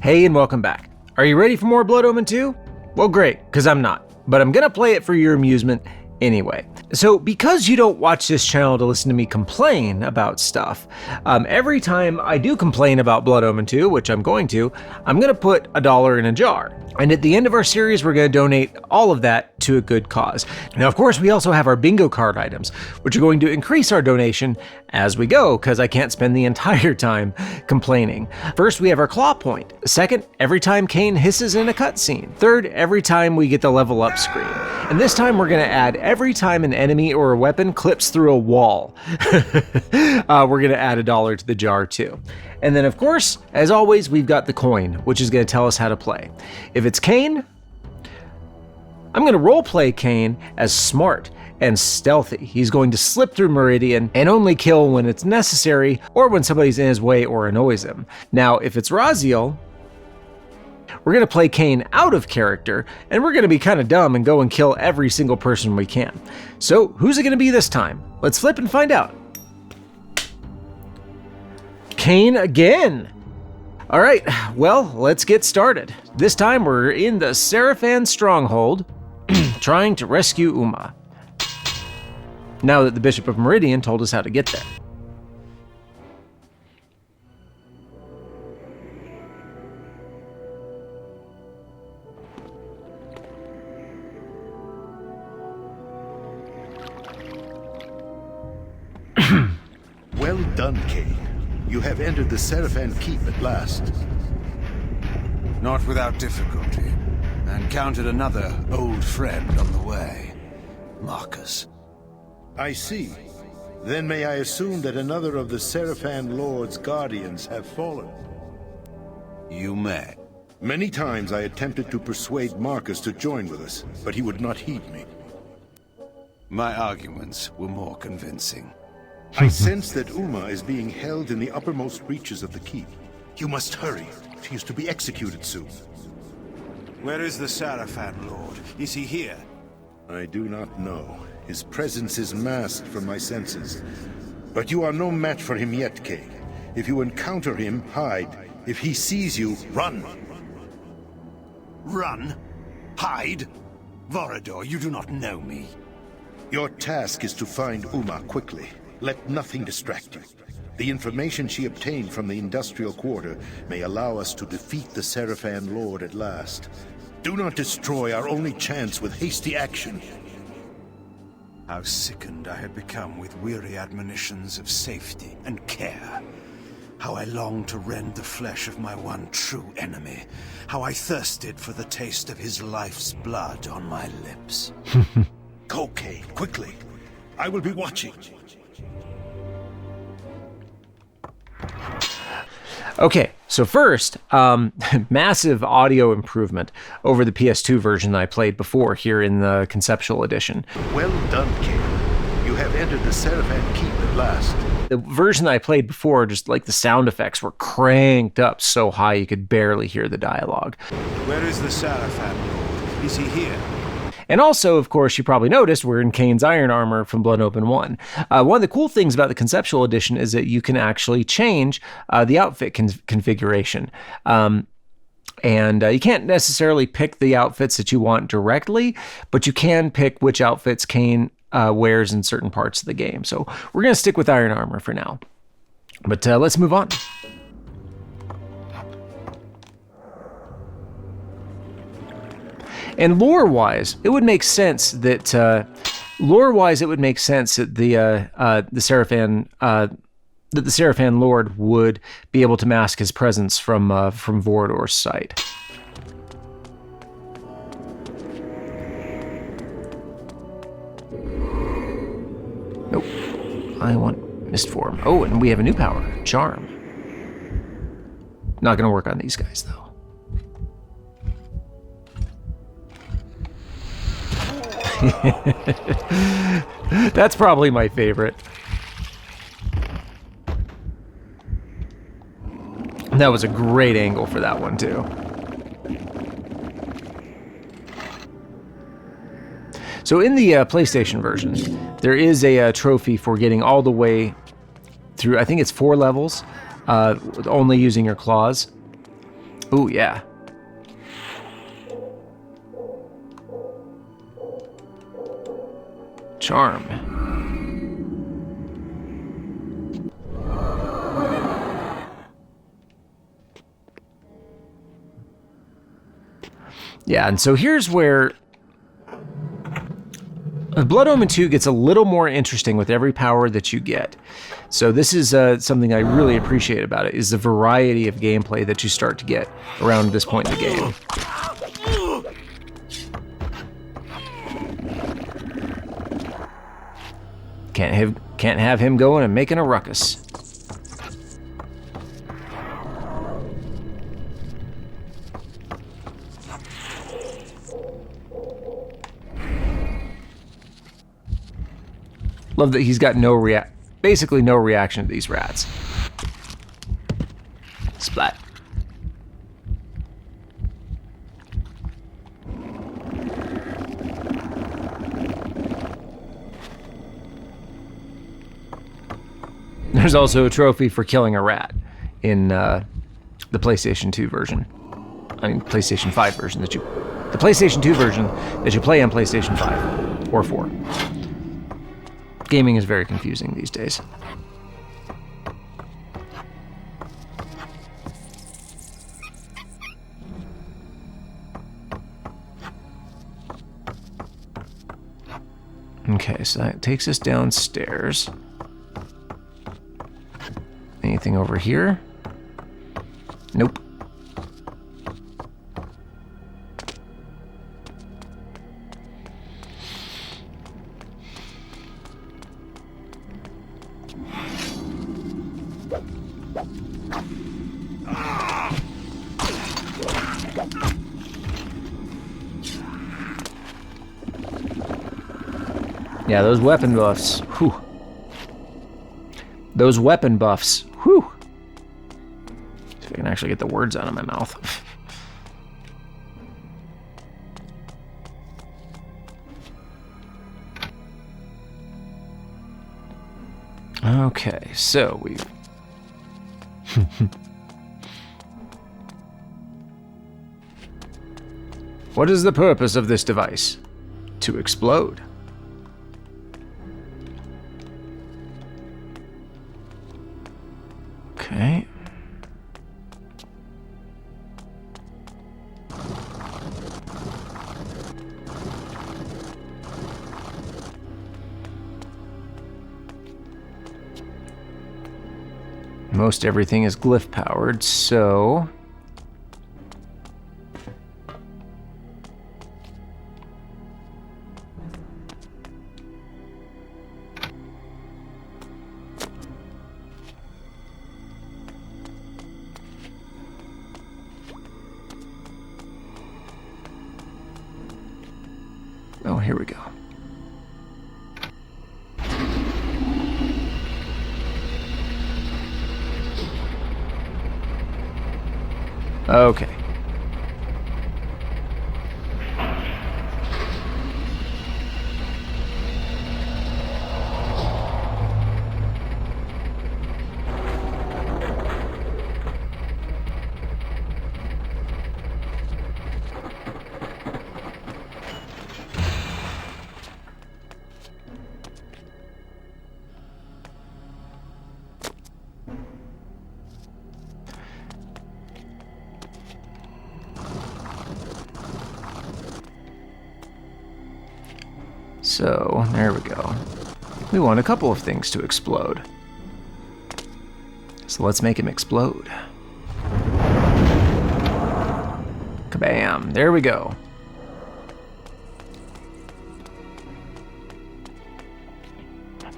Hey, and welcome back. Are you ready for more Blood Omen 2? Well, great, because I'm not, but I'm gonna play it for your amusement anyway. So because you don't watch this channel to listen to me complain about stuff, every time I do complain about Blood Omen 2, which I'm going to, I'm gonna put $1 in a jar. And at the end of our series, we're gonna donate all of that to a good cause. Now, of course, we also have our bingo card items, which are going to increase our donation as we go, because I can't spend the entire time complaining. First, we have our claw point. Second, every time Kain hisses in a cutscene. Third, every time we get the level up screen. And this time we're gonna add every time an enemy or a weapon clips through a wall. We're gonna add $1 to the jar too. And then of course, as always, we've got the coin, which is gonna tell us how to play. If it's Kain, I'm gonna roleplay Kain as smart and stealthy. He's going to slip through Meridian and only kill when it's necessary or when somebody's in his way or annoys him. Now, if it's Raziel, we're gonna play Kain out of character, and we're gonna be kind of dumb and go and kill every single person we can. So who's it gonna be this time? Let's flip and find out. Kain again. All right, well, let's get started. This time we're in the Sarafan stronghold, trying to rescue Umah. Now that the Bishop of Meridian told us how to get there. Well done, Kain. You have entered the Sarafan KEEP at last. Not without difficulty, and counted another old friend on the way. Marcus. I see. Then may I assume that another of the Sarafan Lord's guardians have fallen? You may. Many times I attempted to persuade Marcus to join with us, but he would not heed me. My arguments were more convincing. I sense that Umah is being held in the uppermost reaches of the keep. You must hurry. She is to be executed soon. Where is the Sarafan Lord? Is he here? I do not know. His presence is masked from my senses. But you are no match for him yet, Kain. If you encounter him, hide. If he sees you, run. Run? Hide? Vorador, you do not know me. Your task is to find Umah quickly. Let nothing distract you. The information she obtained from the industrial quarter may allow us to defeat the Sarafan Lord at last. Do not destroy our only chance with hasty action. How sickened I had become with weary admonitions of safety and care. How I longed to rend the flesh of my one true enemy. How I thirsted for the taste of his life's blood on my lips. Go, Kain, quickly. I will be watching. Okay, so first, massive audio improvement over the PS2 version that I played before here in the Conceptual edition. Well done, Kain. You have entered the Sarafan KEEP at last. The version that I played before, just like the sound effects were cranked up so high you could barely hear the dialogue. Where is the Sarafan Lord? Is he here? And also, of course, you probably noticed we're in Kain's iron armor from Blood Omen 1. One of the cool things about the Conceptual edition is that you can actually change the outfit configuration. And you can't necessarily pick the outfits that you want directly, but you can pick which outfits Kain wears in certain parts of the game. So we're going to stick with iron armor for now. But let's move on. And lore-wise, it would make sense that the Sarafan Lord would be able to mask his presence from Vorador's sight. Nope, I want mist form. Oh, and we have a new power, charm. Not gonna work on these guys though. That's probably my favorite. That was a great angle for that one too. So in the PlayStation version, there is a trophy for getting all the way through, I think it's 4 levels, only using your claws. Ooh, yeah. Charm. Yeah, and so here's where Blood Omen 2 gets a little more interesting with every power that you get. So this is something I really appreciate about it, is the variety of gameplay that you start to get around this point in the game. Can't have him going and making a ruckus. Love that he's got basically no reaction to these rats. Splat. There's also a trophy for killing a rat in the PlayStation 2 version. I mean, PlayStation 5 version the PlayStation 2 version that you play on PlayStation 5 or 4. Gaming is very confusing these days. Okay, so that takes us downstairs. Anything over here? Nope. Yeah, those weapon buffs. Whew. Those weapon buffs. Whew. See if I can actually get the words out of my mouth. Okay, so we've... What is the purpose of this device? To explode. Okay. Most everything is glyph powered, so... Oh, here we go. Okay. So, there we go. We want a couple of things to explode. So let's make him explode. Kabam! There we go.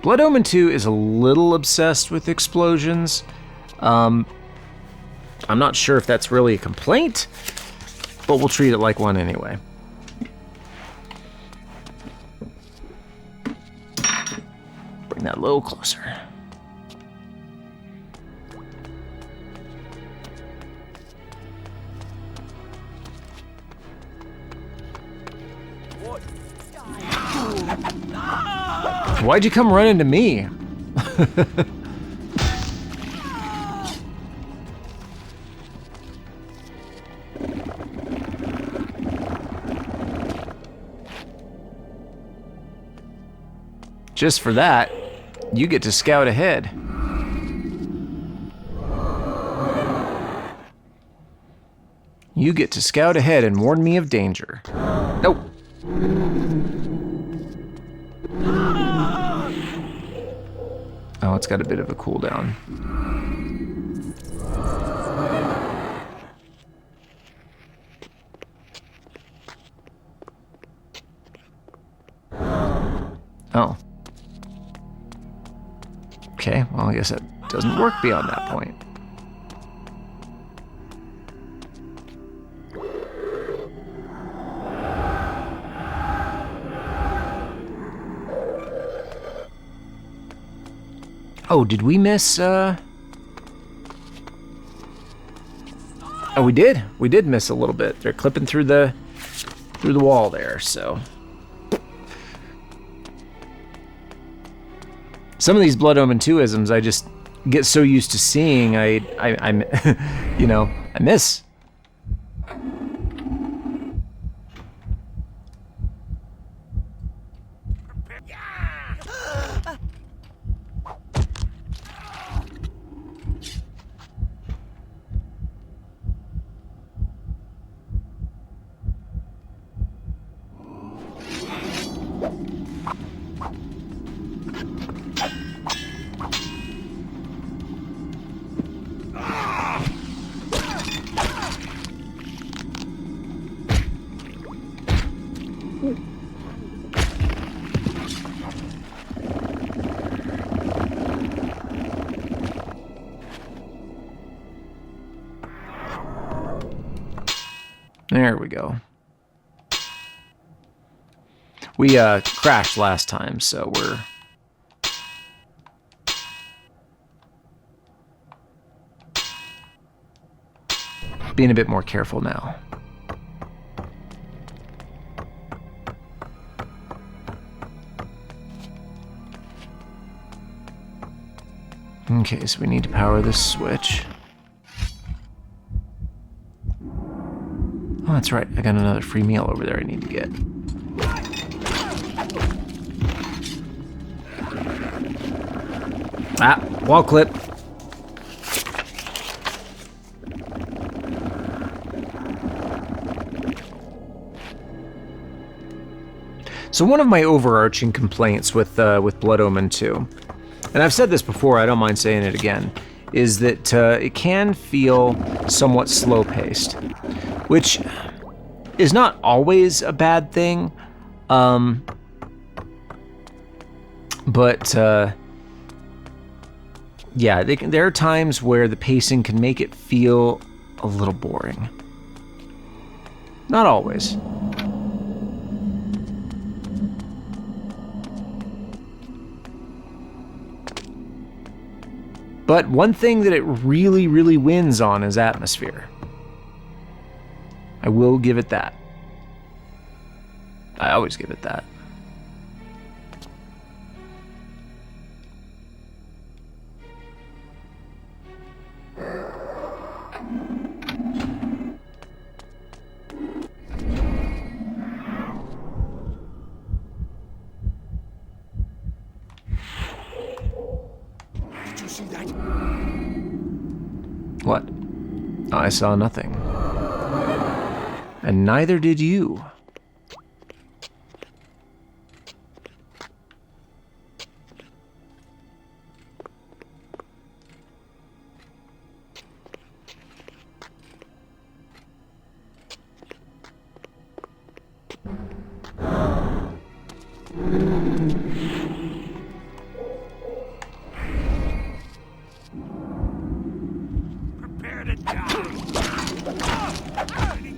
Blood Omen 2 is a little obsessed with explosions. I'm not sure if that's really a complaint, but we'll treat it like one anyway. Bring that a little closer. Why'd you come running to me? just for that, you get to scout ahead. You get to scout ahead and warn me of danger. Nope. Oh, it's got a bit of a cooldown. Oh. Okay, well, I guess that doesn't work beyond that point. Oh, did we miss, Oh, we did. We did miss a little bit. They're clipping through the wall there, so. Some of these Blood Omen 2-isms I just get so used to seeing, I'm you know, I miss. There we go. We crashed last time, so we're being a bit more careful now. Okay, so we need to power this switch. Oh, that's right. I got another free meal over there I need to get. Ah, wall clip. So one of my overarching complaints with Blood Omen 2, and I've said this before, I don't mind saying it again, is that it can feel somewhat slow-paced, which is not always a bad thing, but yeah, there are times where the pacing can make it feel a little boring. Not always. But one thing that it really, really wins on is atmosphere. I will give it that. I always give it that. Did you see that? What? I saw nothing. And neither did you.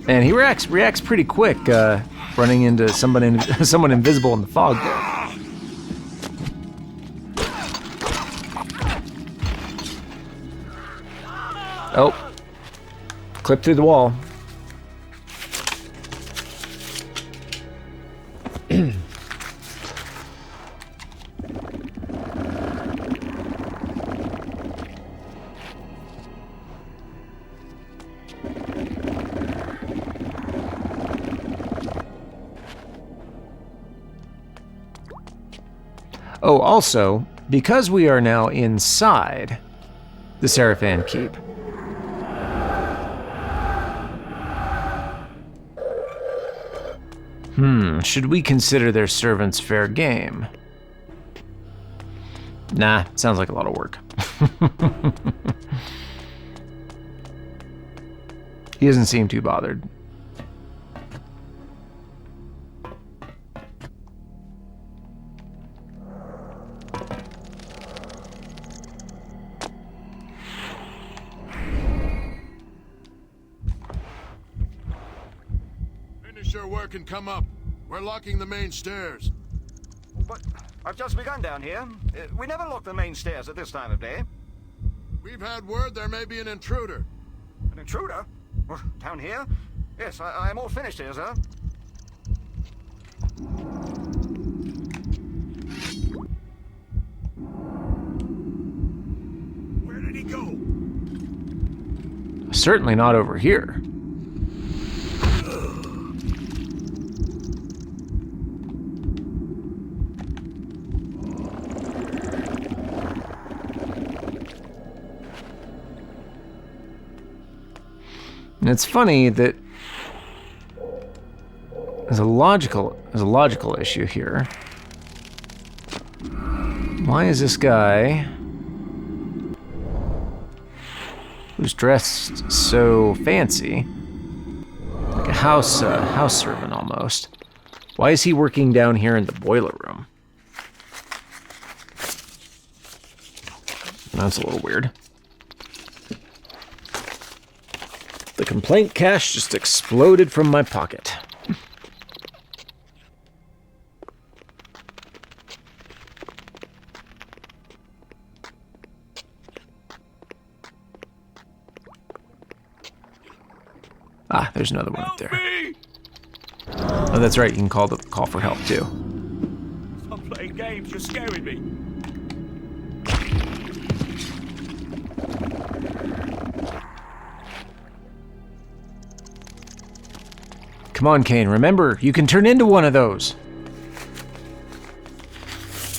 And he reacts pretty quick, running into someone invisible in the fog there. Oh, clip through the wall. Oh, also, because we are now inside the Sarafan Keep, should we consider their servants fair game? Nah, sounds like a lot of work. He doesn't seem too bothered. Finish your work and come up. We're locking the main stairs. But I've just begun down here. We never lock the main stairs at this time of day. We've had word there may be an intruder. An intruder? Down here? Yes, I am all finished here, sir. Where did he go? Certainly not over here. And it's funny that there's a logical issue here. Why is this guy who's dressed so fancy, like a house servant almost, why is he working down here in the boiler room? That's a little weird. The complaint cache just exploded from my pocket. Ah, there's another one up there. Oh, that's right. You can call for help too. Stop playing games. You're scaring me. Come on, Kain. Remember, you can turn into one of those.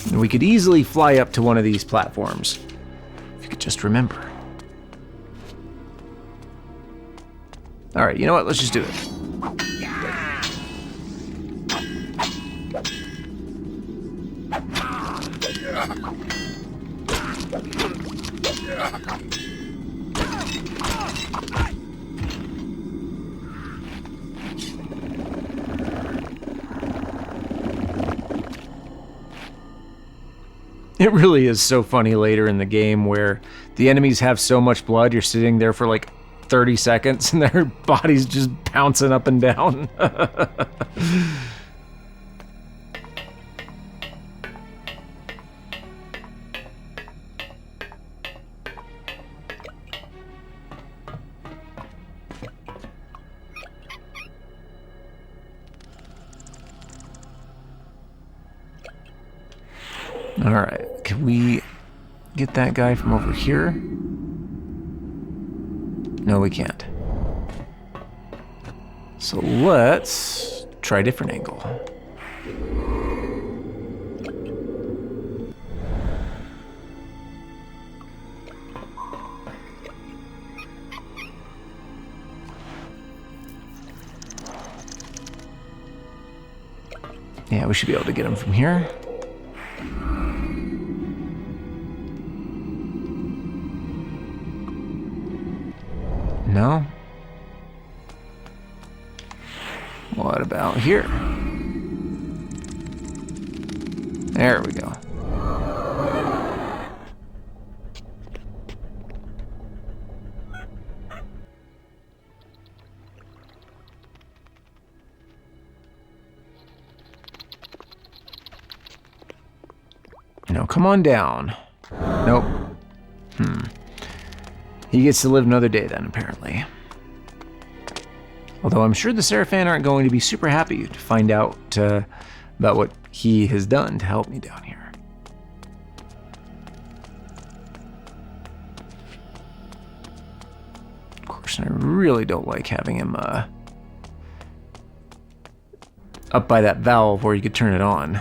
And we could easily fly up to one of these platforms. If you could just remember. Alright, you know what? Let's just do it. It really is so funny later in the game where the enemies have so much blood, you're sitting there for like 30 seconds and their body's just bouncing up and down. All right, can we get that guy from over here? No, we can't. So let's try a different angle. Yeah, we should be able to get him from here. No? What about here? There we go. No, come on down. Nope. He gets to live another day then, apparently. Although I'm sure the Sarafan aren't going to be super happy to find out about what he has done to help me down here. Of course, I really don't like having him up by that valve where you could turn it on.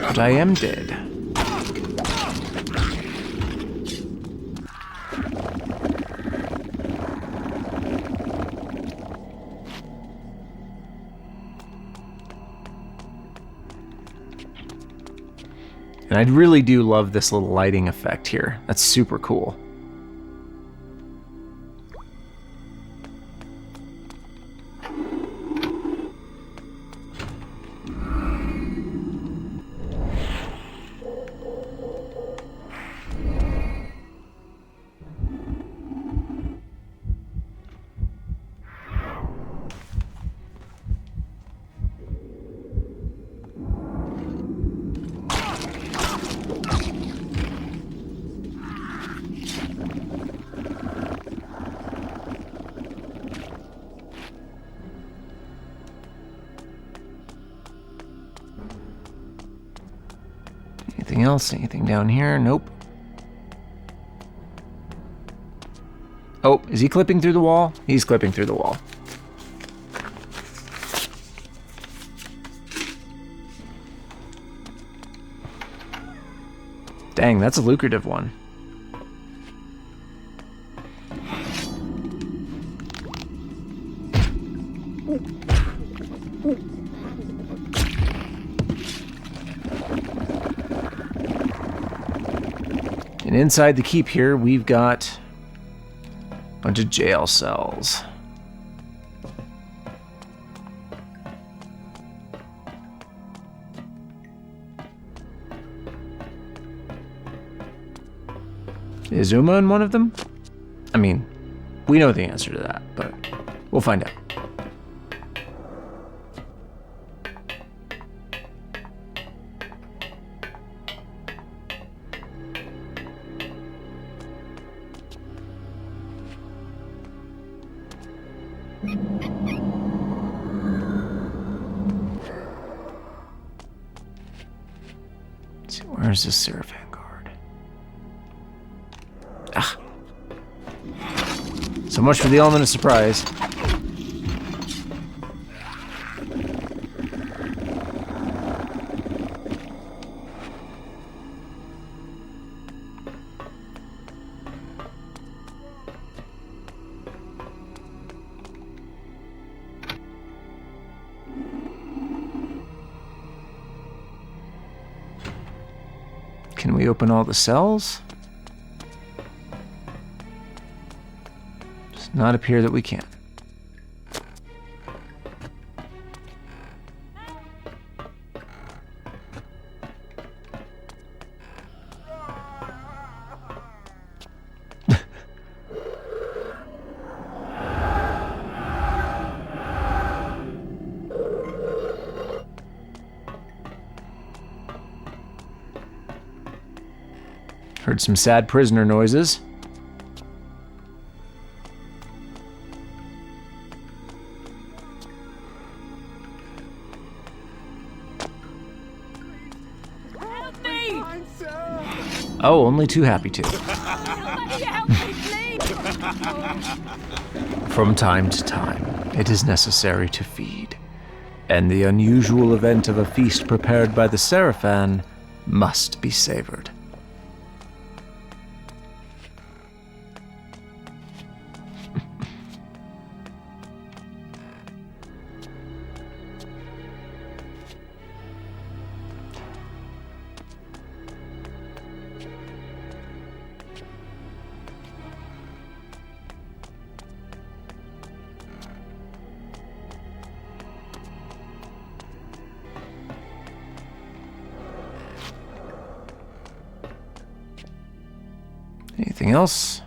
But I am dead. And I really do love this little lighting effect here. That's super cool. Anything else? Anything down here? Nope. Oh, is he clipping through the wall? He's clipping through the wall. Dang, that's a lucrative one. And inside the keep here, we've got a bunch of jail cells. Is Umah in one of them? I mean, we know the answer to that, but we'll find out. Let's see, where's this Sarafan guard? Ah. So much for the element of surprise. Can we open all the cells? Does not appear that we can. Heard some sad prisoner noises. Help me! Oh, only too happy to. Help me, please! From time to time, it is necessary to feed, and the unusual event of a feast prepared by the Sarafan must be savored. Anything else?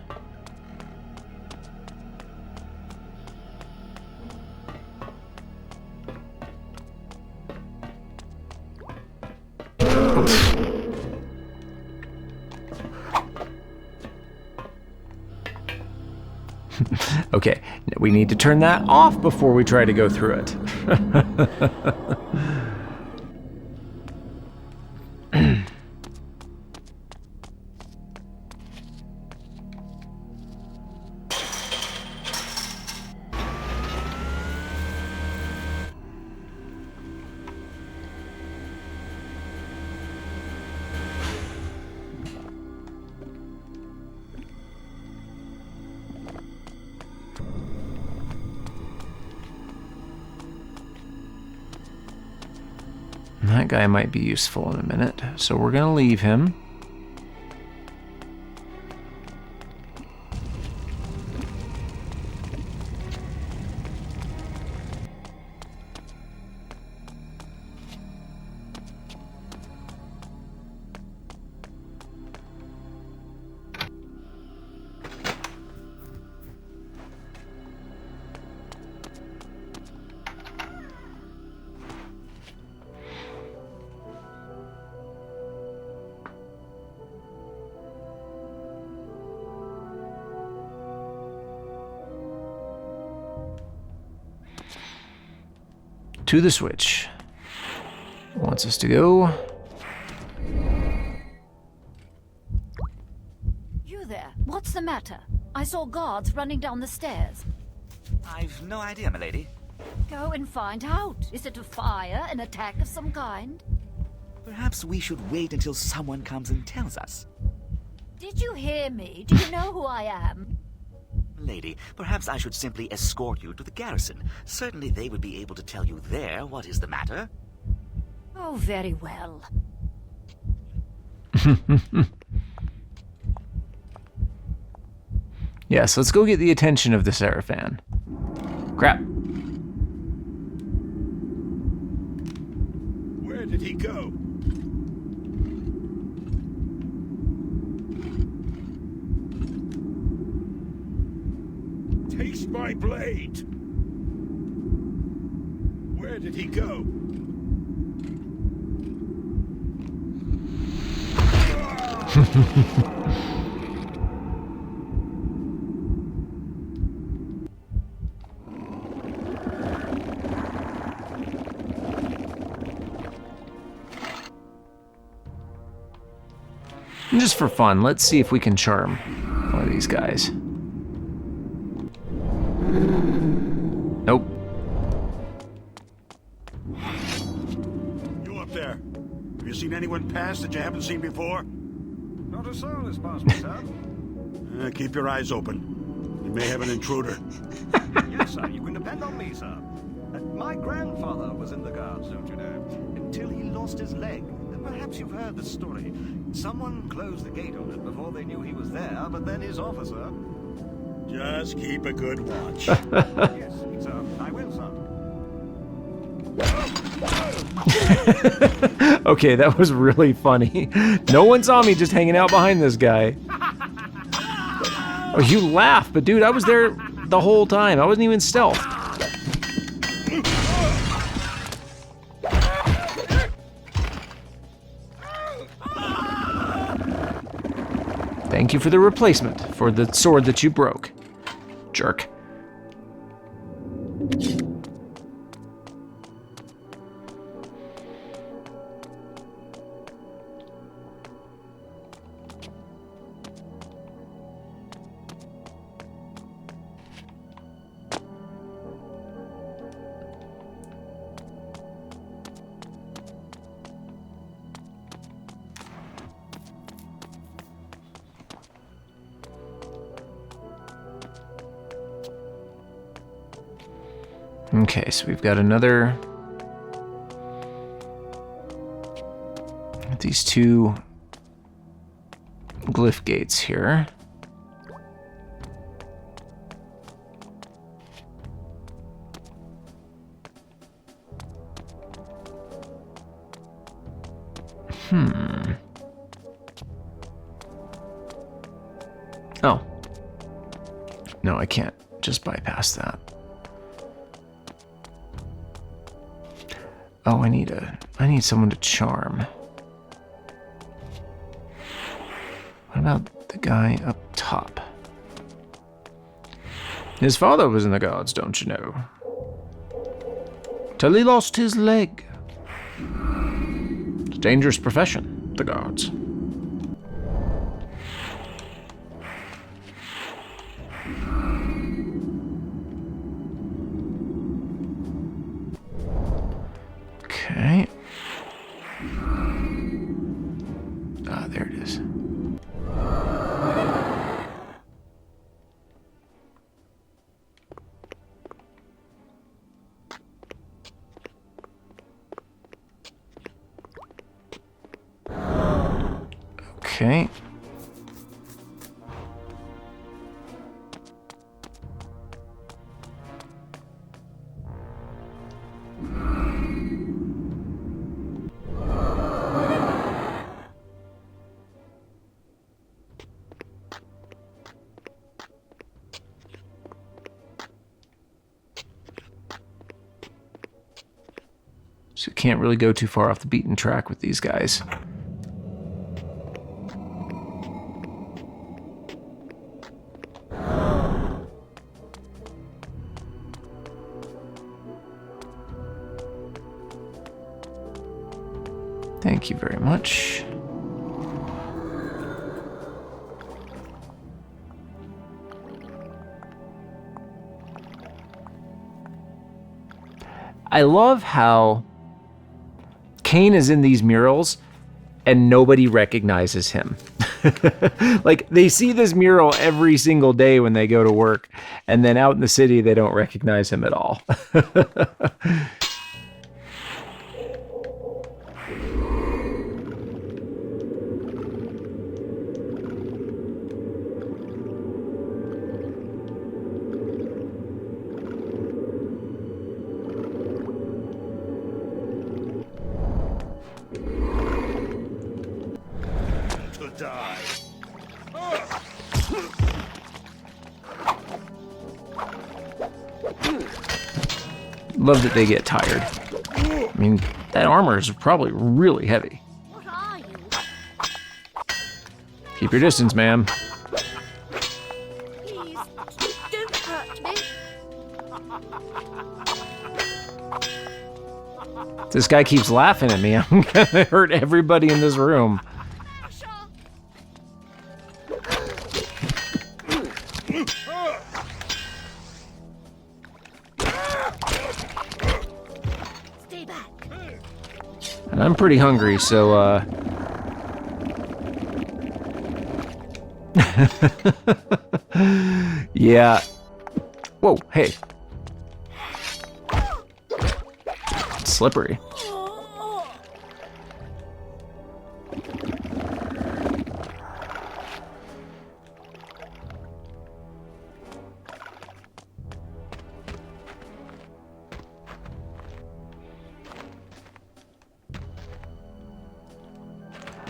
Okay, we need to turn that off before we try to go through it. guy might be useful in a minute. So we're going to leave him. To the switch. Wants us to go. You there? What's the matter? I saw guards running down the stairs. I've no idea, milady. Go and find out. Is it a fire, an attack of some kind? Perhaps we should wait until someone comes and tells us. Did you hear me? Do you know who I am? Lady, perhaps I should simply escort you to the garrison. Certainly they would be able to tell you there what is the matter. Oh, very well. Yes, let's go get the attention of the Sarafan. Crap. Where did he go? Taste my blade! Where did he go? Just for fun, let's see if we can charm one of these guys. Nope. You up there? Have you seen anyone pass that you haven't seen before? Not a soul has passed me, sir. Keep your eyes open. You may have an intruder. Yes, sir, you can depend on me, sir. My grandfather was in the guards, don't you know, until he lost his leg. Perhaps you've heard the story. Someone closed the gate on it before they knew he was there, but then his officer... Just keep a good watch. Yes, sir, I will, sir. Okay, that was really funny. No one saw me just hanging out behind this guy. Oh, you laugh, but dude, I was there the whole time. I wasn't even stealthed. Thank you for the replacement for the sword that you broke, jerk. Okay, so we've got another... these two glyph gates here. Oh. No, I can't just bypass that. Oh, I need someone to charm. What about the guy up top? His father was in the guards, don't you know? Till he lost his leg. It's a dangerous profession, the guards. Okay. Ah, there it is. Okay. So you can't really go too far off the beaten track with these guys. Thank you very much. I love how Kain is in these murals and nobody recognizes him. Like, they see this mural every single day when they go to work, and then out in the city they don't recognize him at all. Love that they get tired. I mean, that armor is probably really heavy. What are you? Keep your distance, ma'am. Please, don't hurt me. This guy keeps laughing at me. I'm gonna hurt everybody in this room. Stay back. And I'm pretty hungry, so yeah. Whoa, hey. It's slippery.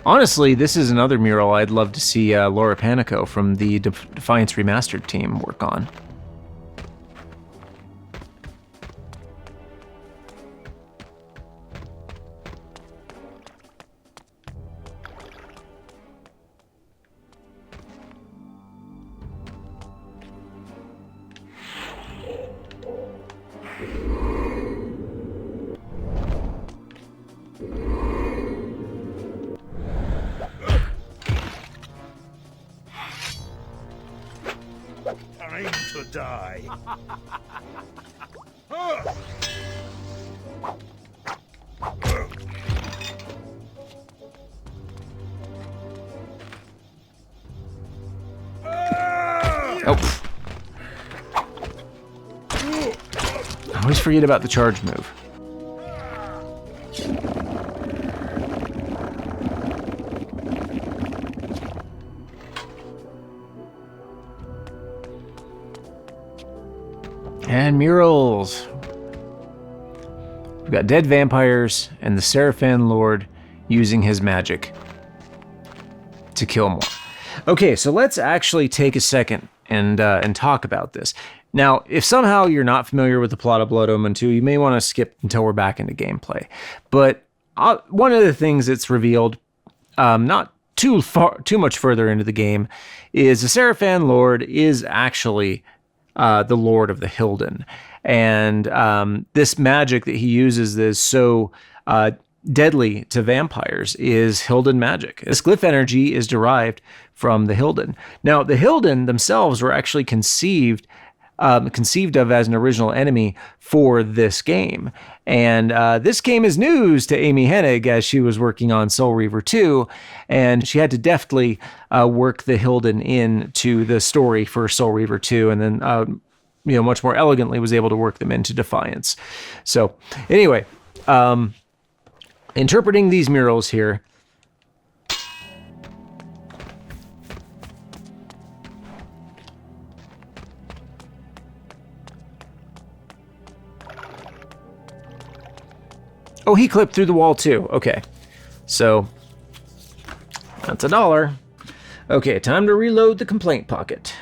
Honestly, this is another mural I'd love to see Laura Panico from the Defiance Remastered team work on. Time to die. Oh. I always forget about the charge move. And murals. We've got dead vampires and the Sarafan Lord using his magic to kill more. Okay, so let's actually take a second and talk about this. Now, if somehow you're not familiar with the plot of Blood Omen 2, you may want to skip until we're back into gameplay. But one of the things that's revealed, not too much further into the game, is the Sarafan Lord is actually the Lord of the Hilden. And this magic that he uses that's so deadly to vampires is Hilden magic. This glyph energy is derived from the Hilden. Now, the Hilden themselves were actually conceived of as an original enemy for this game. And this came as news to Amy Hennig as she was working on Soul Reaver 2, and she had to deftly work the Hilden into the story for Soul Reaver 2, and then much more elegantly was able to work them into Defiance. So anyway, interpreting these murals here, Oh, he clipped through the wall too. Okay. So, that's $1. Okay, time to reload the complaint pocket.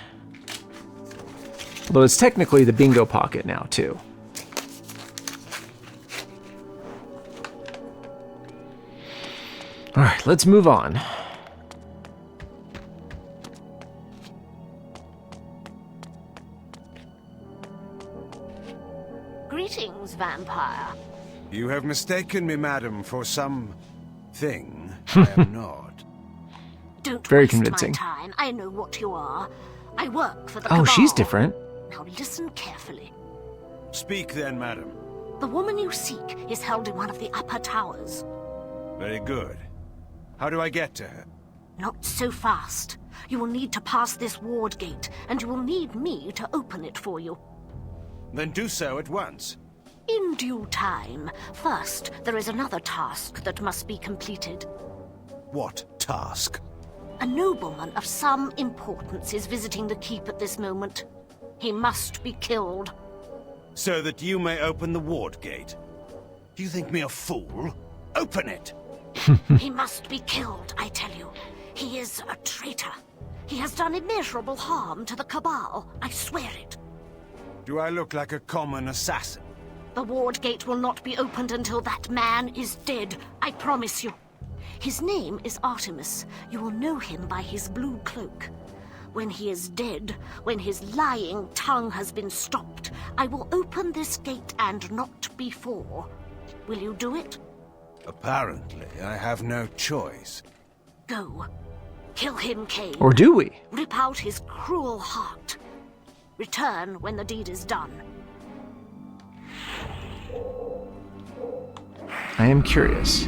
Although it's technically the bingo pocket now, too. All right, let's move on. Greetings, vampire. You have mistaken me, madam, for some thing I am not. Don't Very waste convincing. my time. I know what you are. I work for the Oh, Cabal. she's different. Now listen carefully. Speak then, madam. The woman you seek is held in one of the upper towers. Very good. How do I get to her? Not so fast. You will need to pass this ward gate, and you will need me to open it for you. Then do so at once. In due time. First, there is another task that must be completed. What task? A nobleman of some importance is visiting the keep at this moment. He must be killed. So that you may open the ward gate. Do you think me a fool? Open it! He must be killed, I tell you. He is a traitor. He has done immeasurable harm to the Cabal. I swear it. Do I look like a common assassin? The ward gate will not be opened until that man is dead. I promise you. His name is Artemis. You will know him by his blue cloak. When he is dead, when his lying tongue has been stopped, I will open this gate and not before. Will you do it? Apparently, I have no choice. Go. Kill him, Kain. Or do we? Rip out his cruel heart. Return when the deed is done. I am curious.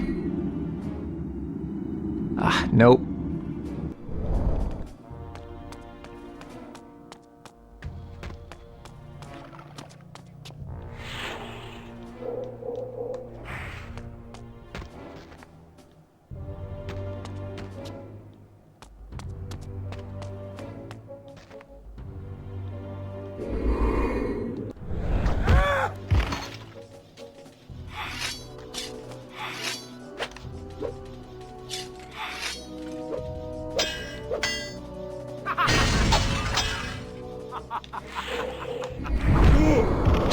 Ah, nope.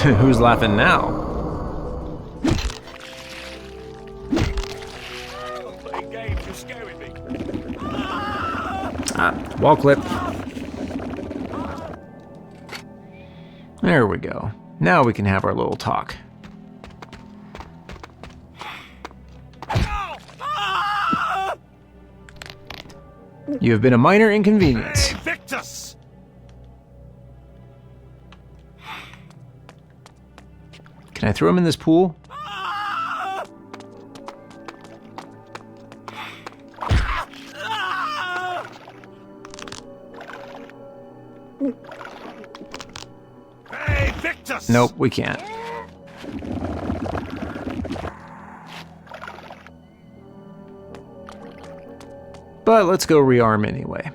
Who's laughing now? Ah, wall clip. There we go. Now we can have our little talk. You have been a minor inconvenience. Victus! Can I throw him in this pool? Hey, Victus! Nope, we can't. But let's go rearm anyway.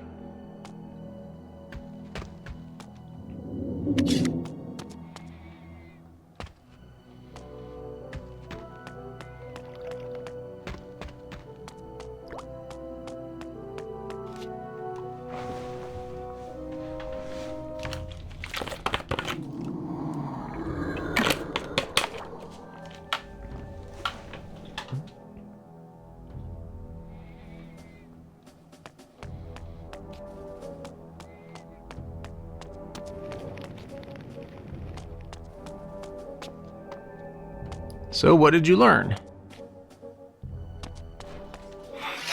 So what did you learn?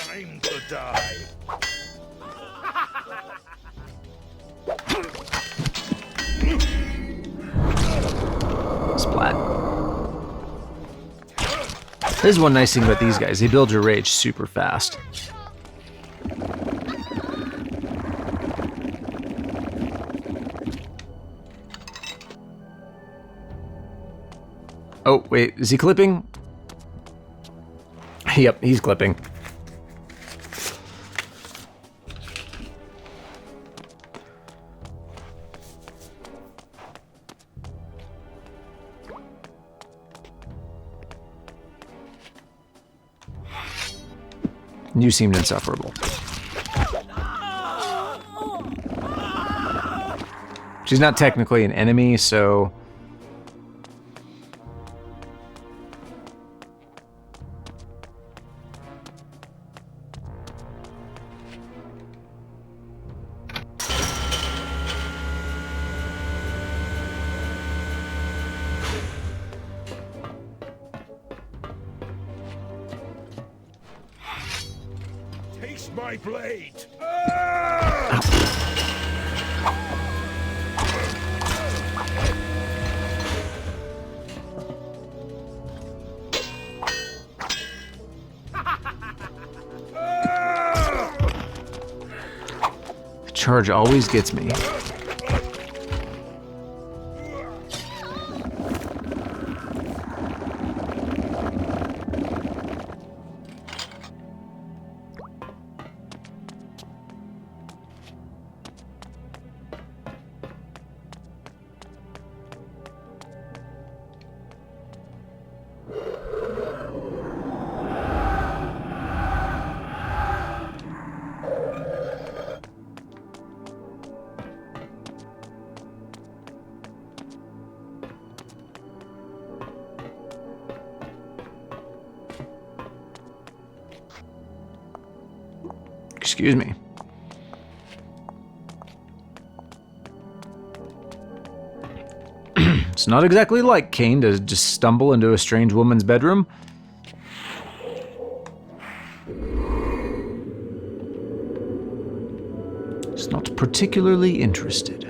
Time to die. Splat. This is one nice thing about these guys. They build your rage super fast. Oh, wait, is he clipping? Yep, he's clipping. You seemed insufferable. She's not technically an enemy, so... Taste my blade! The charge always gets me. Excuse me. It's not exactly like Kain to just stumble into a strange woman's bedroom. It's not particularly interested.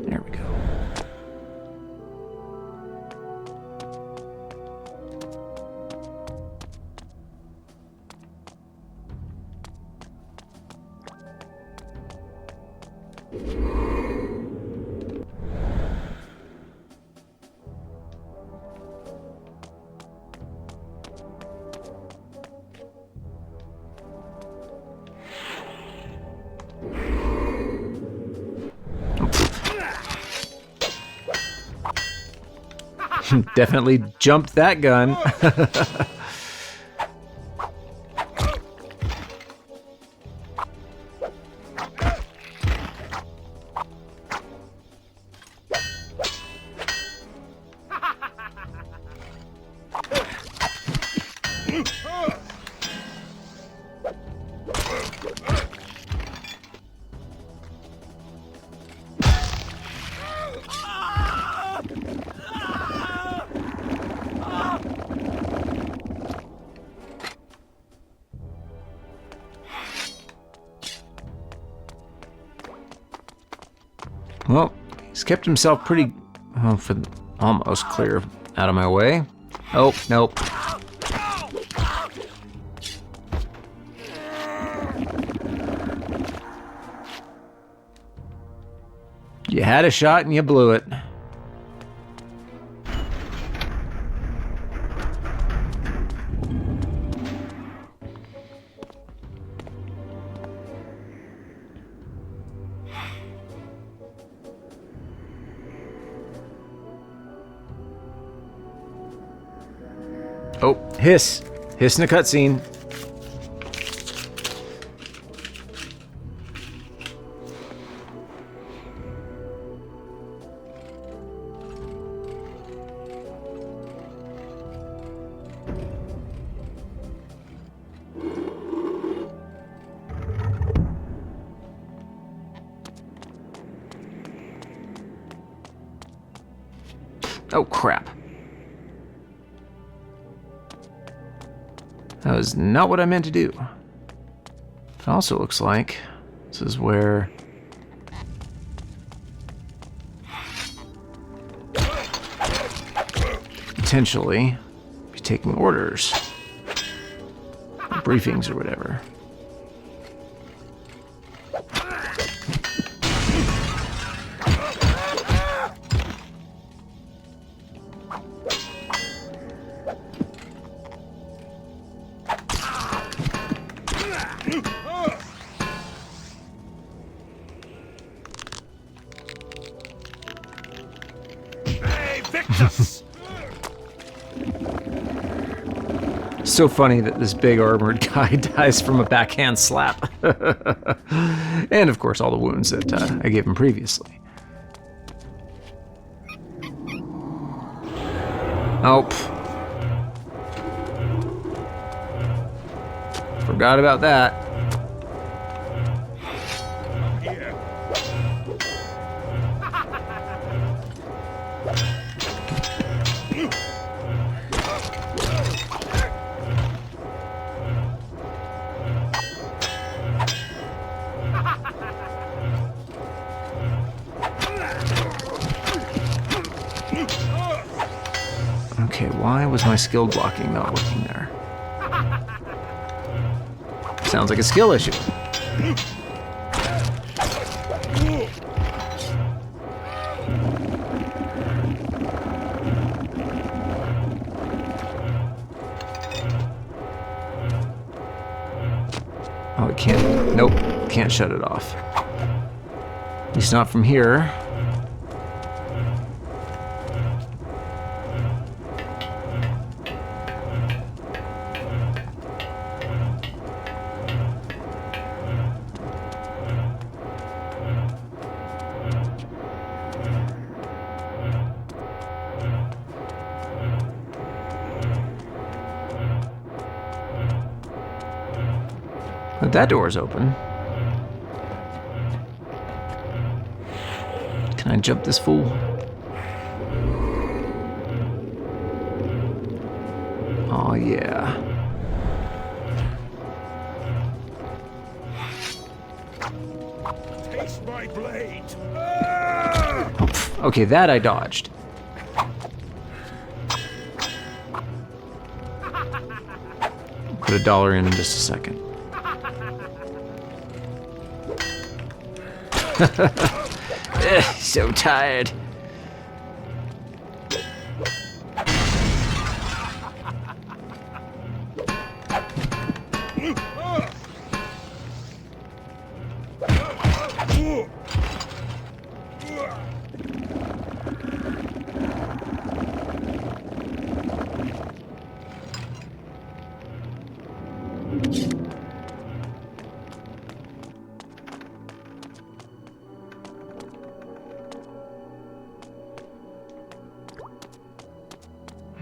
There we go. Definitely jumped that gun. Well, he's kept himself pretty, well, almost clear out of my way. Oh, nope. You had a shot and you blew it. Oh, hiss. Hiss in a cutscene. Oh, crap. That was not what I meant to do. It also looks like this is where... potentially be taking orders. Or briefings or whatever. So funny that this big armored guy dies from a backhand slap. And of course all the wounds that I gave him previously. Oh. Forgot about that. Okay, why was my skill blocking not working there? Sounds like a skill issue. Oh, it can't. Nope, can't shut it off. At least not from here. But that door's open. Can I jump this fool? Oh yeah. Taste my blade. Oh, okay, that I dodged. Put $1 in just a second. So tired.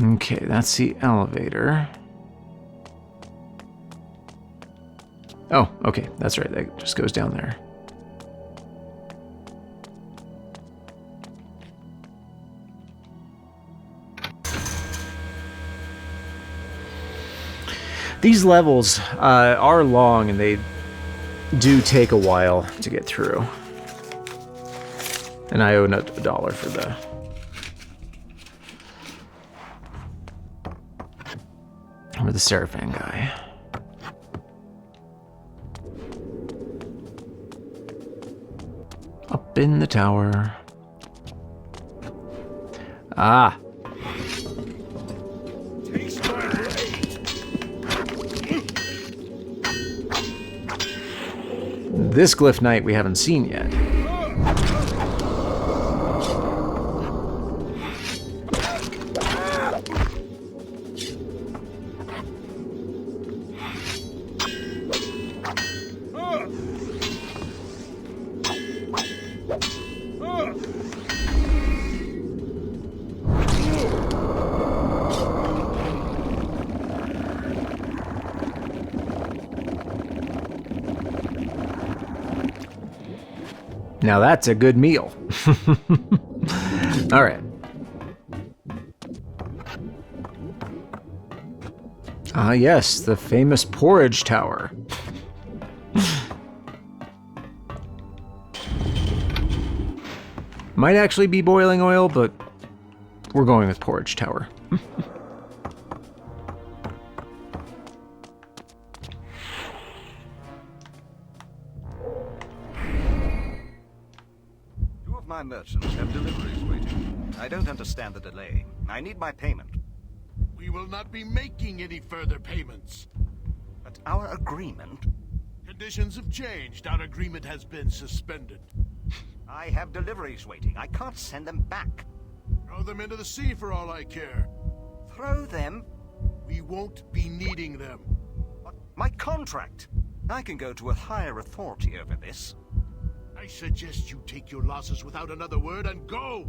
Okay, that's the elevator. Oh, okay, that's right, that just goes down there. These levels are long and they do take a while to get through. And I owe $1 for the... Or the Sarafan guy. Up in the tower. Ah. This glyph knight we haven't seen yet. Now that's a good meal. All right. Ah, yes, the famous porridge tower. Might actually be boiling oil, but we're going with porridge tower. My merchants have deliveries waiting. I don't understand the delay. I need my payment. We will not be making any further payments. But our agreement... Conditions have changed. Our agreement has been suspended. I have deliveries waiting. I can't send them back. Throw them into the sea for all I care. Throw them? We won't be needing them. My contract. I can go to a higher authority over this. I suggest you take your losses without another word and go!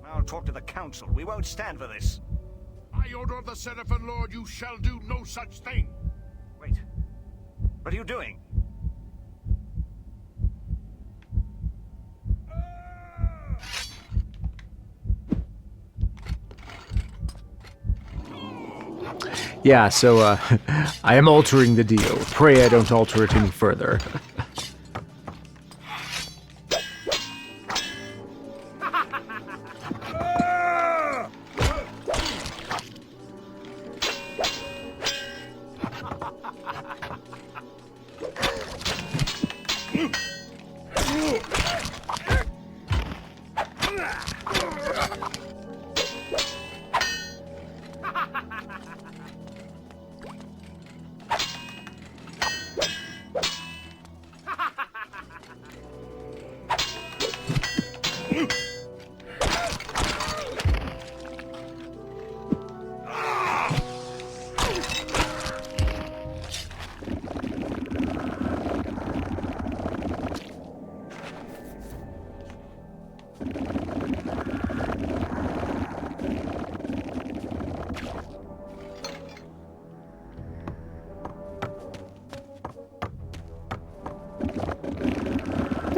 I'll talk to the council. We won't stand for this. By order of the Sarafan Lord, you shall do no such thing! Wait. What are you doing? Yeah, so, I am altering the deal. Pray I don't alter it any further.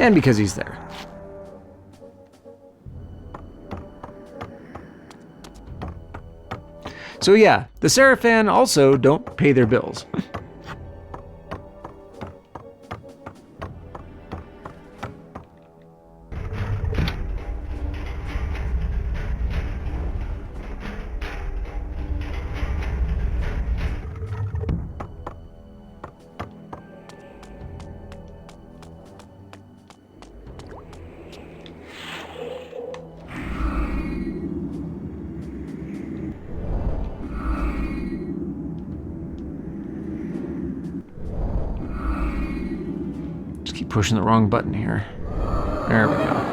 And because he's there. So yeah, the Sarafan also don't pay their bills. Keep pushing the wrong button here. There we go.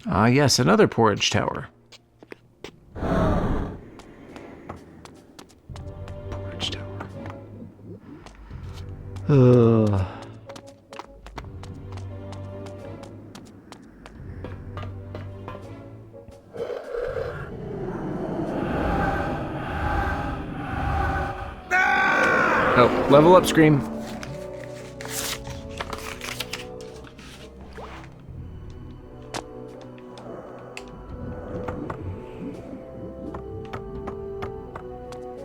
Ah, yes, another porridge tower. Porridge tower. Oh, level up, Scream.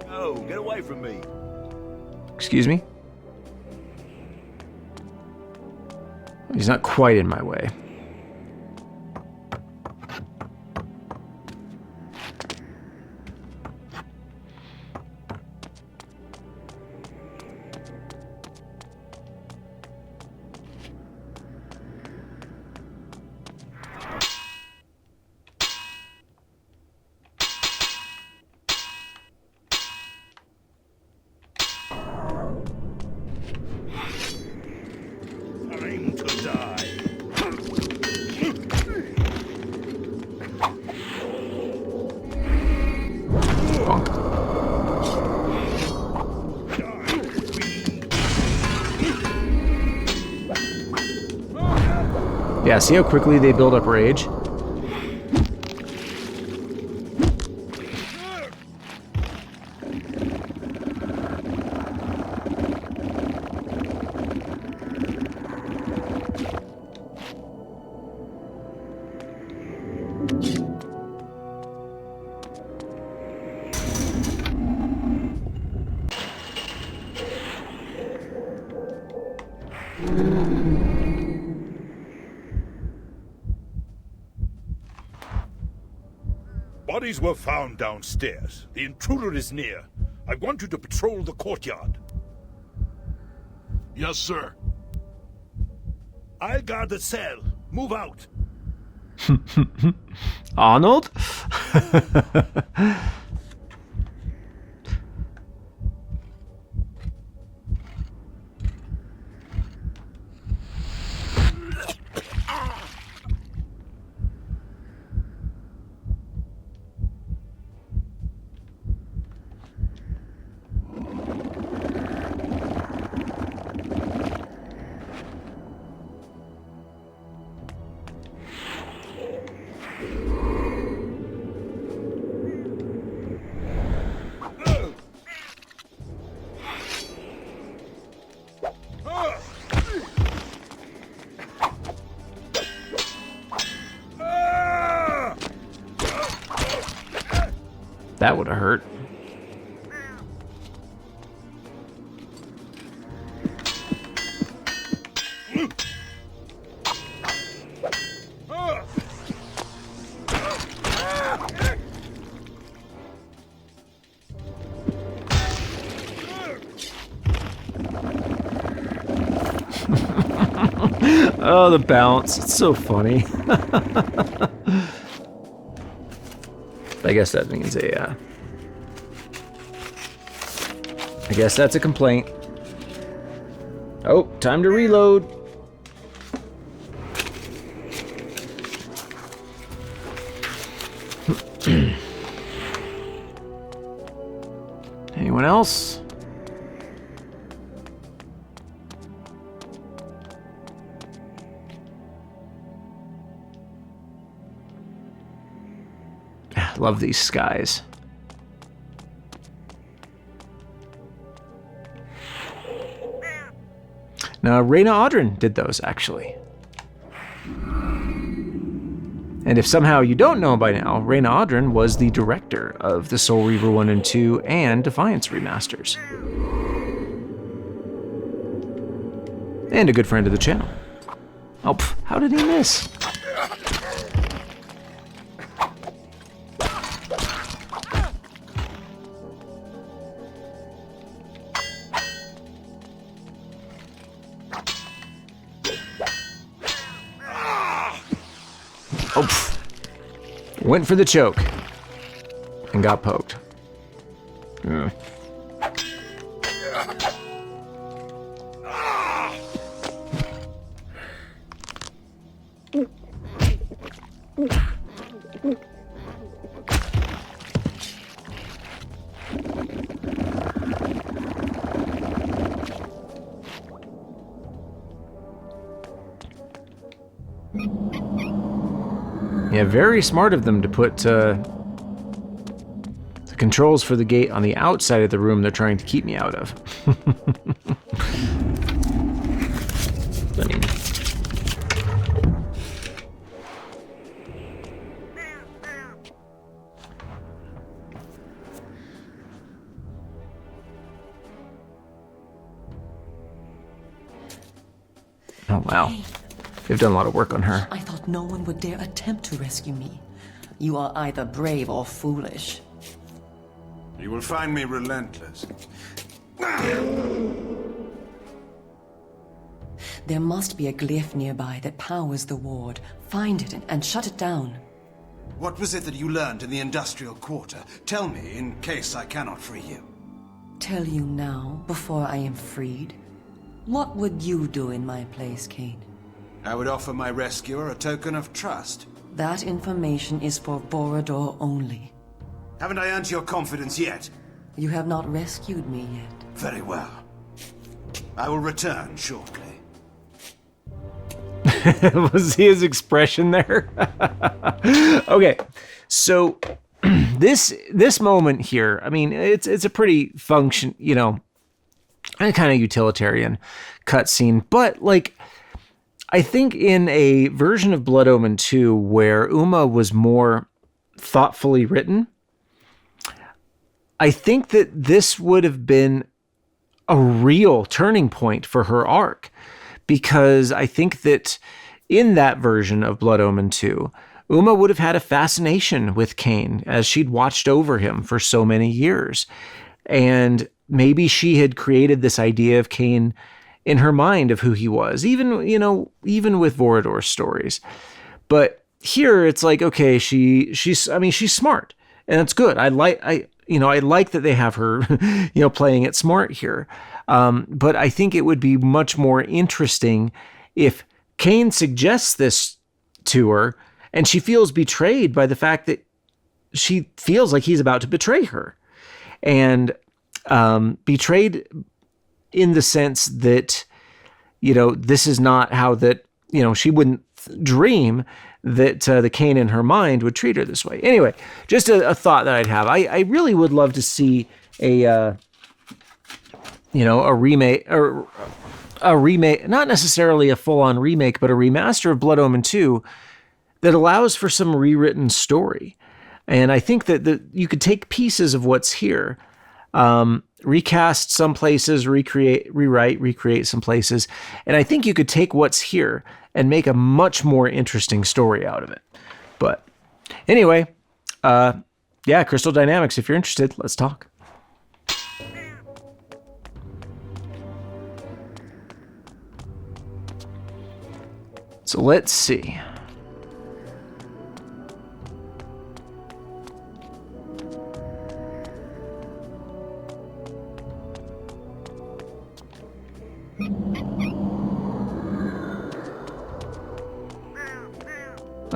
Oh, get away from me. Excuse me? He's not quite in my way. Time to die. Yeah, see how quickly they build up rage? Bodies were found downstairs. The intruder is near. I want you to patrol the courtyard. Yes, sir. I'll guard the cell. Move out. Arnold? That would have hurt. Oh, the bounce. It's so funny. I guess that means I guess that's a complaint. Oh, time to reload. Anyone else? Love these skies. Now, Reyna Audrin did those, actually. And if somehow you don't know by now, Reyna Audrin was the director of the Soul Reaver 1 and 2 and Defiance remasters. And a good friend of the channel. Oh, how did he miss? Went for the choke and got poked. Yeah, very smart of them to put the controls for the gate on the outside of the room they're trying to keep me out of. I mean... Oh, wow. They've done a lot of work on her. I thought no one would dare attempt to rescue me. You are either brave or foolish. You will find me relentless. There must be a glyph nearby that powers the ward. Find it and shut it down. What was it that you learned in the industrial quarter? Tell me, in case I cannot free you. Tell you now, before I am freed? What would you do in my place, Kain? I would offer my rescuer a token of trust. That information is for Borodor only. Haven't I earned your confidence yet? You have not rescued me yet. Very well. I will return shortly. Was his expression there? Okay, so this moment here, I mean, it's a pretty function, you know, kind of utilitarian cutscene, but like, I think in a version of Blood Omen 2 where Umah was more thoughtfully written, I think that this would have been a real turning point for her arc, because I think that in that version of Blood Omen 2, Umah would have had a fascination with Kain as she'd watched over him for so many years. And maybe she had created this idea of Kain in her mind of who he was, even, you know, even with Vorador's stories. But here it's like, okay, she's smart, and it's good. I like that they have her, you know, playing it smart here. But I think it would be much more interesting if Kain suggests this to her and she feels betrayed by the fact that she feels like he's about to betray her, and betrayed in the sense that, you know, this is not how that, you know, she wouldn't dream that the Kain in her mind would treat her this way. Anyway, just a thought that I'd have. I really would love to see a remake, or a remake, not necessarily a full-on remake, but a remaster of Blood Omen 2 that allows for some rewritten story. And I think that you could take pieces of what's here, recast some places, recreate some places. And I think you could take what's here and make a much more interesting story out of it. But anyway, yeah, Crystal Dynamics, if you're interested, let's talk. So let's see.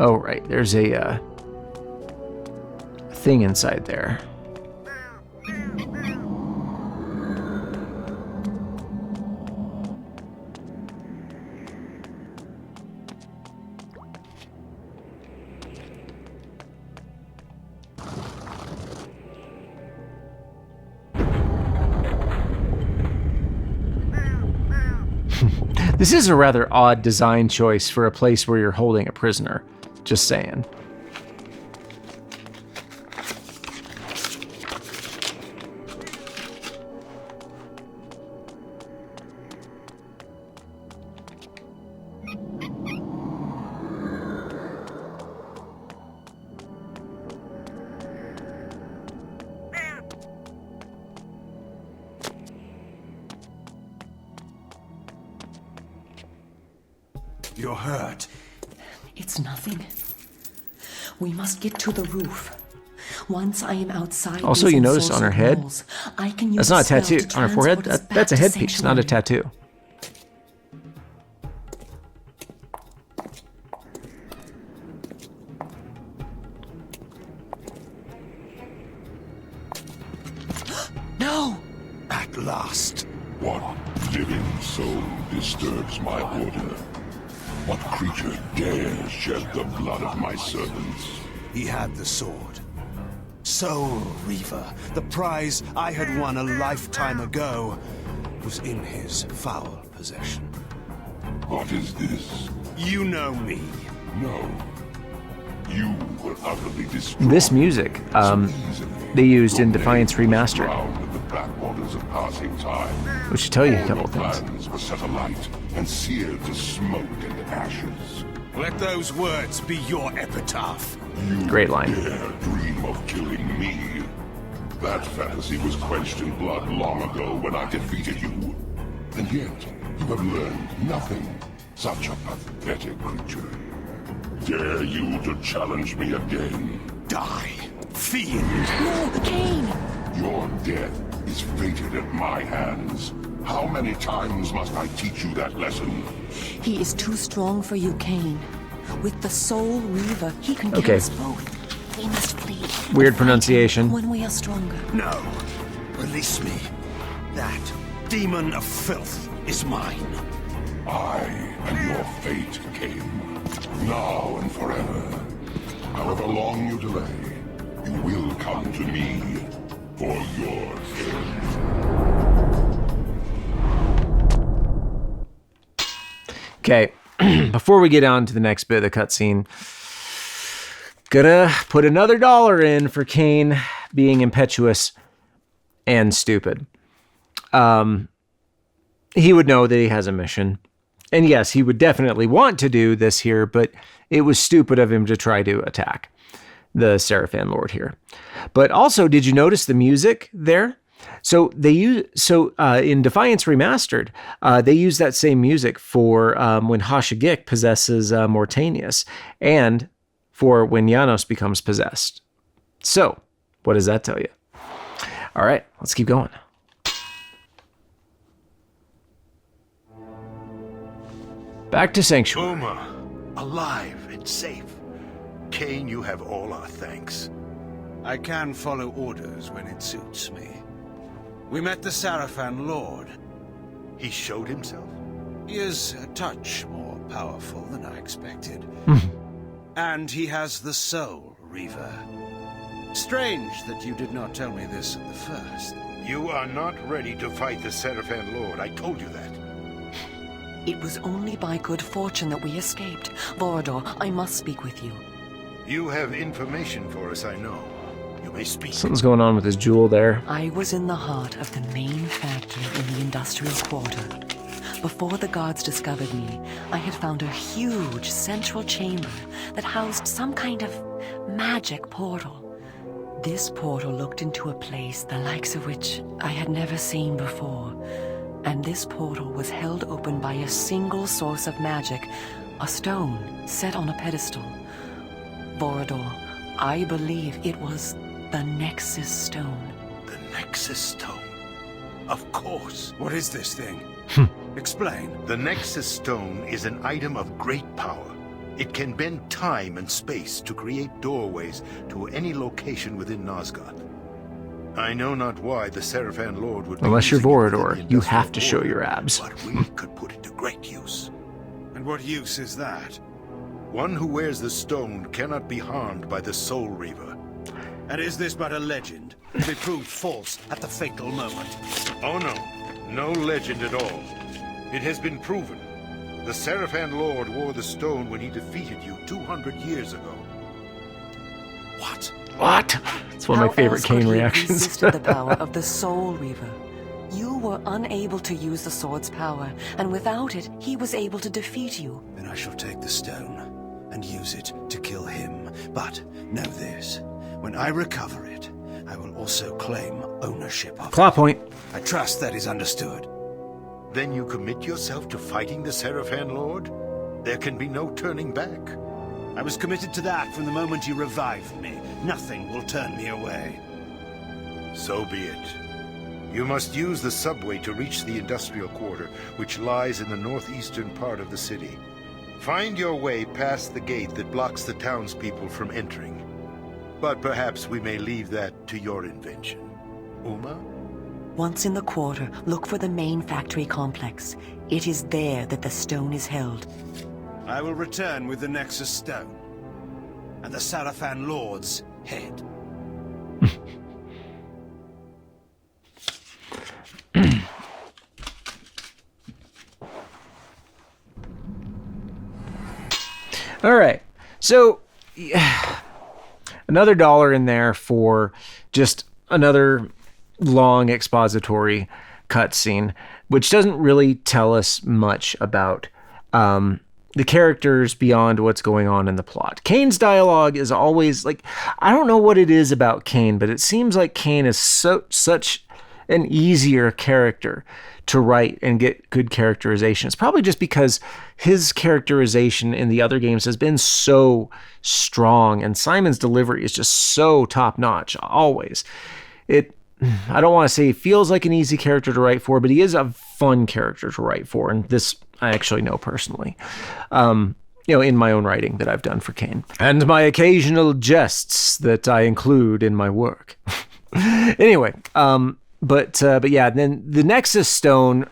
Oh, right. There's a thing inside there. This is a rather odd design choice for a place where you're holding a prisoner. Just saying. You're hurt. It's nothing. We must get to the roof. Once I am outside. Also, you notice on her head, walls, I can use that's not a spell tattoo. to On her forehead, transport us back that's a to headpiece, not a Sanctuary. tattoo. No! At last. What living soul disturbs my order? What creature dares shed the blood of my servants? He had the sword. Soul Reaver, the prize I had won a lifetime ago, was in his foul possession. What is this? You know me. No. You will utterly destroy This music, they used in Defiance Remastered, drowned the backwaters of passing time. which should tell you a All couple your things. plans were set alight and seared to smoke and ashes. Let those words be your epitaph. You Great line. dare dream of killing me. That fantasy was quenched in blood long ago when I defeated you. And yet, you have learned nothing. Such a pathetic creature. Dare you to challenge me again? Die, fiend! No, Kain! Your death is fated at my hands. How many times must I teach you that lesson? He is too strong for you, Kain. With the Soul Reaver, he can kill Okay. us both. We must flee. Weird pronunciation. When we are stronger. No. Release me. That demon of filth is mine. I am your fate, Kain. Now and forever. However long you delay, you will come to me for your end. Okay, before we get on to the next bit of the cutscene, gonna put another $1 in for Kain being impetuous and stupid. He would know that he has a mission. And yes, he would definitely want to do this here, but it was stupid of him to try to attack the Sarafan Lord here. But also, did you notice the music there? So they use in Defiance Remastered, they use that same music for when Hashigik possesses Mortanius, and for when Janos becomes possessed. So, what does that tell you? All right, let's keep going. Back to Sanctuary. Umah, alive and safe. Kain, you have all our thanks. I can follow orders when it suits me. We met the Sarafan Lord. He showed himself? He is a touch more powerful than I expected. And he has the Soul Reaver. Strange that you did not tell me this at the first. You are not ready to fight the Sarafan Lord. I told you that. It was only by good fortune that we escaped. Vorador, I must speak with you. You have information for us, I know. You may speak. Something's going on with his jewel there. I was in the heart of the main factory in the industrial quarter. Before the guards discovered me, I had found a huge central chamber that housed some kind of magic portal. This portal looked into a place the likes of which I had never seen before. And this portal was held open by a single source of magic, a stone set on a pedestal. Vorador, I believe it was the Nexus Stone. The Nexus Stone? Of course. What is this thing? Explain. The Nexus Stone is an item of great power. It can bend time and space to create doorways to any location within Nosgoth. I know not why the Sarafan Lord would be Unless you're using it within Vorador, the you have to industrial show your order, abs. But we could put it to great use. And what use is that? One who wears the stone cannot be harmed by the Soul Reaver. And is this but a legend, to be proved false at the fatal moment? Oh no, no legend at all. It has been proven. The Sarafan Lord wore the stone when he defeated you 200 years ago. What? What? It's one of my favorite Kain reactions. Resisted the power of the Soul Reaver. You were unable to use the sword's power, and without it, he was able to defeat you. Then I shall take the stone and use it to kill him. But know this, when I recover it, I will also claim ownership of it. Plot point. I trust that is understood. Then you commit yourself to fighting the Sarafan Lord? There can be no turning back. I was committed to that from the moment you revived me. Nothing will turn me away. So be it. You must use the subway to reach the industrial quarter, which lies in the northeastern part of the city. Find your way past the gate that blocks the townspeople from entering. But perhaps we may leave that to your invention. Umah? Once in the quarter, look for the main factory complex. It is there that the stone is held. I will return with the Nexus Stone and the Sarafan Lord's head. All right. So, yeah, another $1 in there for just another long expository cutscene, which doesn't really tell us much about the characters beyond what's going on in the plot. Kain's dialogue is always like, I don't know what it is about Kain, but it seems like Kain is such an easier character to write and get good characterization. It's probably just because his characterization in the other games has been so strong, and Simon's delivery is just so top-notch, always. I don't want to say he feels like an easy character to write for, but he is a fun character to write for, and this I actually know personally. In my own writing that I've done for Kain. And my occasional jests that I include in my work. Anyway, but yeah, then the Nexus Stone,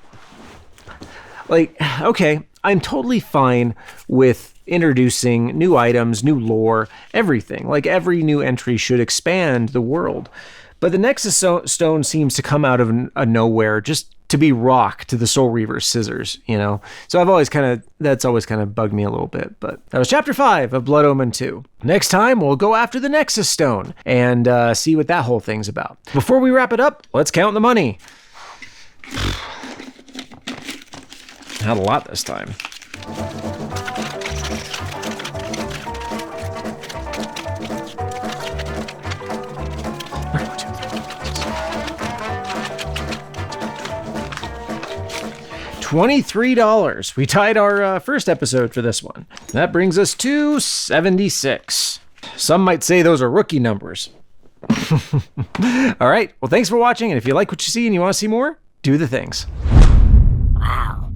like, okay, I'm totally fine with introducing new items, new lore, everything. Like, every new entry should expand the world. But the Nexus Stone seems to come out of nowhere, just to be rock to the Soul Reaver's scissors, you know? So that's always kind of bugged me a little bit. But that was Chapter 5 of Blood Omen 2. Next time, we'll go after the Nexus Stone and see what that whole thing's about. Before we wrap it up, let's count the money. Not a lot this time. $23. We tied our first episode for this one. That brings us to 76. Some might say those are rookie numbers. All right. Well, thanks for watching. And if you like what you see and you want to see more, do the things. Wow.